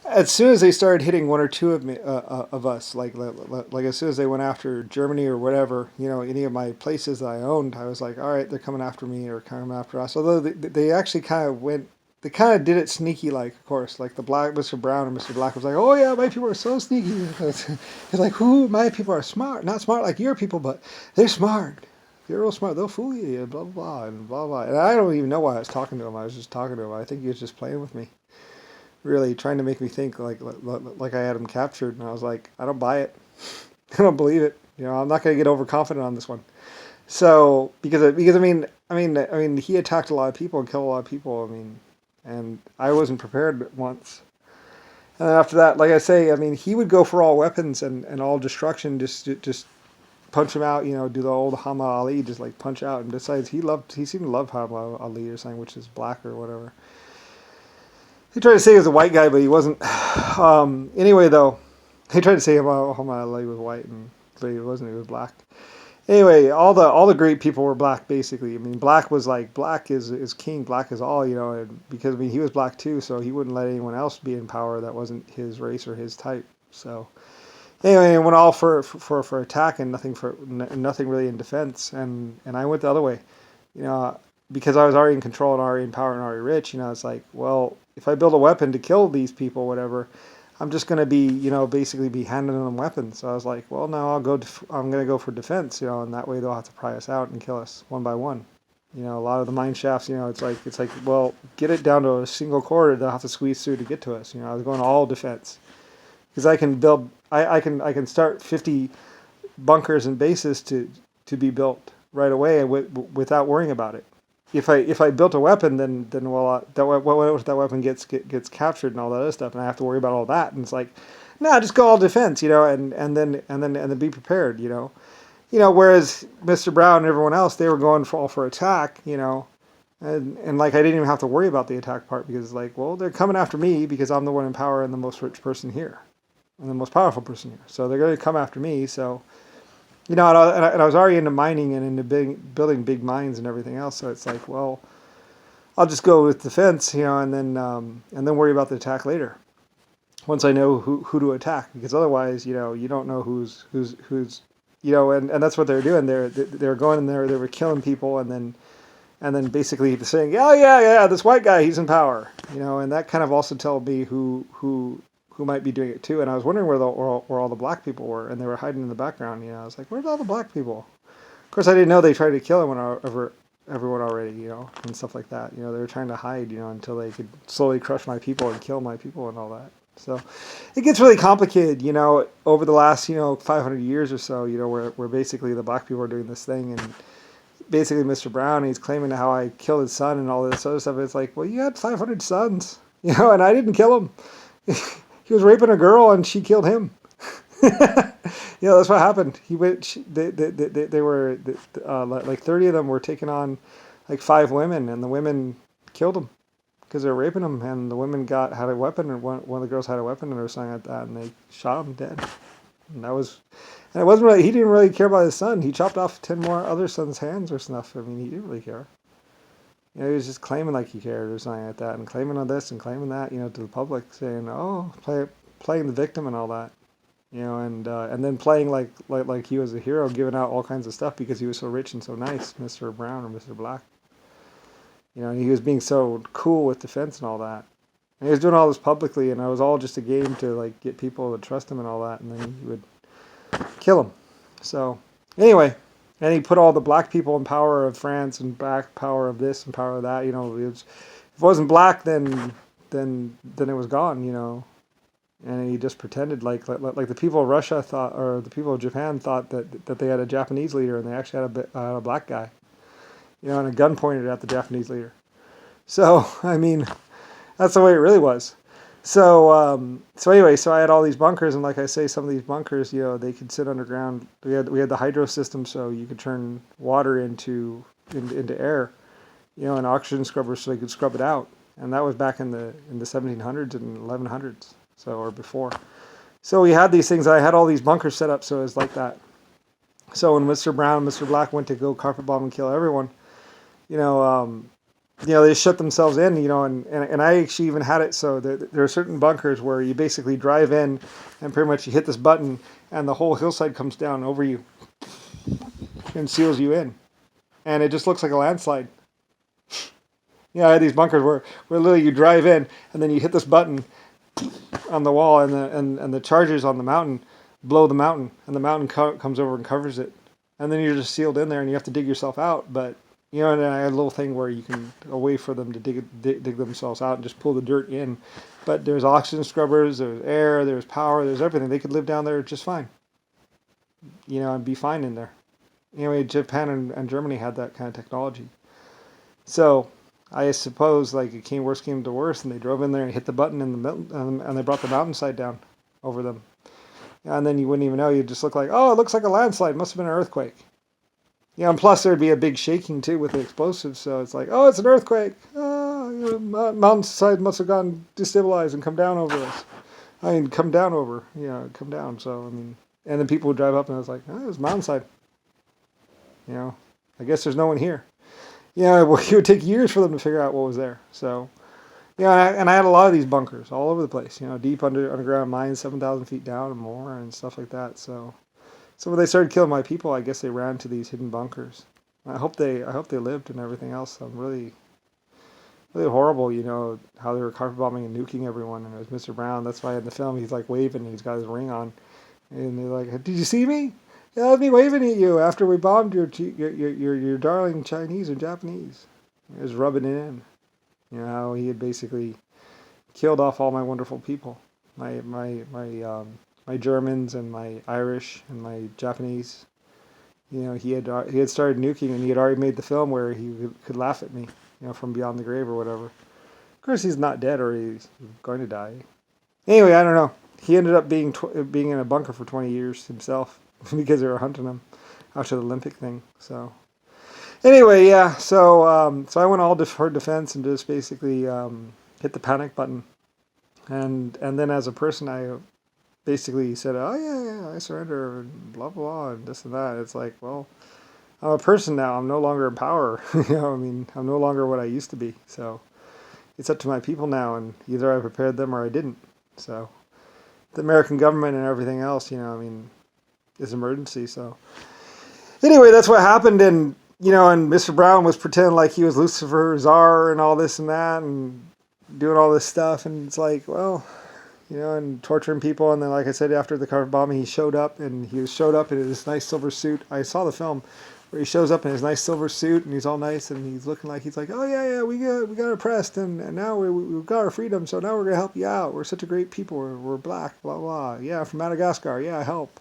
As soon as they started hitting one or two of me, of us, like as soon as they went after Germany or whatever, any of my places that I owned, I was like, all right, they're coming after me or coming after us. Although they actually kind of went, they kind of did it sneaky, like of course, like the black Mr. Brown and Mr. Black was like, oh yeah, my people are so sneaky. It's like, who? My people are smart, not smart like your people, but they're smart. They're real smart. They'll fool you, and blah blah blah, and blah blah. And I don't even know why I was talking to him. I was just talking to him. I think he was just playing with me, really trying to make me think like I had him captured, and I was like, I don't buy it. I don't believe it. I'm not going to get overconfident on this one. So because I mean he attacked a lot of people and killed a lot of people. I mean, and I wasn't prepared once. And then after that, like I say, I mean he would go for all weapons and all destruction, just punch him out. Do the old Hama Ali, just like punch out. And besides, he seemed to love Hama Ali or something, which is black or whatever. He tried to say he was a white guy, but he wasn't. Anyway, though, he tried to say Muhammad Ali was white, and but he wasn't. He was black. Anyway, all the great people were black, basically. I mean, black was like black is king, black is all, and because I mean he was black too, so he wouldn't let anyone else be in power that wasn't his race or his type. So anyway, it went all for attack and nothing really in defense, and I went the other way, you know, because I was already in control and already in power and already rich. It's like, well, if I build a weapon to kill these people, whatever, I'm just going to be, basically be handing them weapons. So I was like, well, no, I'm going to go for defense, and that way they'll have to pry us out and kill us one by one. A lot of the mine shafts, it's like, well, get it down to a single corridor they'll have to squeeze through to get to us. I was going all defense because I can build, I can start 50 bunkers and bases to be built right away without worrying about it. If I built a weapon, then well, what if that weapon gets captured and all that other stuff, and I have to worry about all that, and it's like, nah, just go all defense, and then be prepared, Whereas Mr. Brown and everyone else, they were going for all for attack, and like I didn't even have to worry about the attack part because like, well, they're coming after me because I'm the one in power and the most rich person here, and the most powerful person here, so they're going to come after me, so. And I was already into mining and into building big mines and everything else. So it's like, well, I'll just go with defense, and then worry about the attack later. Once I know who to attack, because otherwise, you don't know who's, and that's what they're doing. They're going in there, they were killing people, and then basically saying, yeah, yeah, yeah, this white guy, he's in power, and that kind of also told me who might be doing it too. And I was wondering where all the black people were, and they were hiding in the background. I was like, where's all the black people? Of course, I didn't know they tried to kill everyone already, and stuff like that. They were trying to hide, until they could slowly crush my people and kill my people and all that. So it gets really complicated, over the last, 500 years or so, where basically the black people are doing this thing, and basically Mr. Brown, he's claiming how I killed his son and all this other stuff. It's like, well, you had 500 sons, and I didn't kill him. He was raping a girl and she killed him. That's what happened. He went. They were like 30 of them were taking on like 5 women, and the women killed them because they were raping them. And the women had a weapon, and one of the girls had a weapon or something like that, and they shot him dead. And it wasn't really. He didn't really care about his son. He chopped off 10 more other sons' hands or stuff. I mean, he didn't really care. He was just claiming like he cared or something like that, and claiming on this and claiming that, to the public, saying, "Oh, playing the victim and all that," and then playing like he was a hero, giving out all kinds of stuff because he was so rich and so nice, Mr. Brown or Mr. Black. And he was being so cool with defense and all that. And he was doing all this publicly, and it was all just a game to like get people to trust him and all that, and then he would kill him. So anyway. And he put all the black people in power of France and back power of this and power of that. If it wasn't black, then it was gone. And he just pretended like the people of Russia thought, or the people of Japan thought that they had a Japanese leader, and they actually had a black guy. And a gun pointed at the Japanese leader. So I mean, that's the way it really was. So anyway, so I had all these bunkers, and like I say, some of these bunkers, they could sit underground. We had the hydro system, so you could turn water into air, and oxygen scrubbers, so they could scrub it out. And that was back in the 1700s and 1100s, so or before. So we had these things. I had all these bunkers set up, so it was like that. So when Mr. Brown and Mr. Black went to go carpet bomb and kill everyone, you know, um, they shut themselves in, and I actually even had it so that there are certain bunkers where you basically drive in and pretty much you hit this button and the whole hillside comes down over you and seals you in. And it just looks like a landslide. I had these bunkers where literally you drive in and then you hit this button on the wall and the chargers on the mountain blow the mountain and the mountain comes over and covers it. And then you're just sealed in there and you have to dig yourself out. But, and I had a little thing where you can, a way for them to dig themselves out and just pull the dirt in. But there's oxygen scrubbers, there's air, there's power, there's everything. They could live down there just fine, and be fine in there. Anyway, Japan and Germany had that kind of technology. So I suppose like worst came to worst, and they drove in there and hit the button in the middle, and they brought the mountainside down over them. And then you wouldn't even know. You'd just look like, oh, it looks like a landslide. Must have been an earthquake. And plus there'd be a big shaking too with the explosives. So it's like, oh, it's an earthquake. Oh, mountainside must have gone destabilized and come down over us. Come down over. Come down. So, and then people would drive up and it's like, oh, it was mountainside. I guess there's no one here. Well, it would take years for them to figure out what was there. So, and I had a lot of these bunkers all over the place, deep underground mines, 7,000 feet down and more and stuff like that. So when they started killing my people, I guess they ran to these hidden bunkers. I hope they lived and everything else. I'm really, really horrible, how they were carpet bombing and nuking everyone. And it was Mr. Brown. That's why in the film he's like waving and he's got his ring on. And they're like, did you see me? Yeah, I'd be waving at you after we bombed your darling Chinese or Japanese. He was rubbing it in. How he had basically killed off all my wonderful people, my Germans and my Irish and my Japanese. He had started nuking, and he had already made the film where he could laugh at me, from beyond the grave or whatever. Of course, he's not dead, or he's going to die. Anyway, I don't know. He ended up being in a bunker for 20 years himself because they were hunting him after the Olympic thing. So. Anyway, yeah, so I went all for defense and just basically hit the panic button, and then as a person I basically said, oh yeah, I surrender, and blah blah, and this and that. It's like, well, I'm a person now. I'm no longer in power. I'm no longer what I used to be. So it's up to my people now, and either I prepared them or I didn't. So the American government and everything else, is emergency. So anyway, that's what happened, and. And Mr. Brown was pretending like he was Lucifer Tsar and all this and that and doing all this stuff. And it's like, well, and torturing people. And then, like I said, after the carpet bombing, he showed up in his nice silver suit. I saw the film where he shows up in his nice silver suit and he's all nice and he's looking like he's like, oh, yeah, we got oppressed and now we've got our freedom. So now we're going to help you out. We're such a great people. We're black, blah, blah. Yeah, from Madagascar. Yeah, help.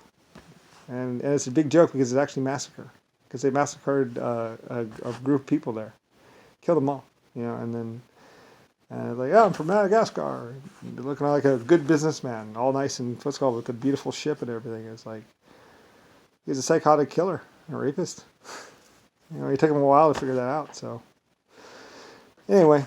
And it's a big joke because it's actually massacre. Because they massacred a group of people there, killed them all, and then like, yeah, I'm from Madagascar, looking like a good businessman, all nice and what's called with a beautiful ship and everything. It's like he's a psychotic killer, a rapist. It took him a while to figure that out. So anyway,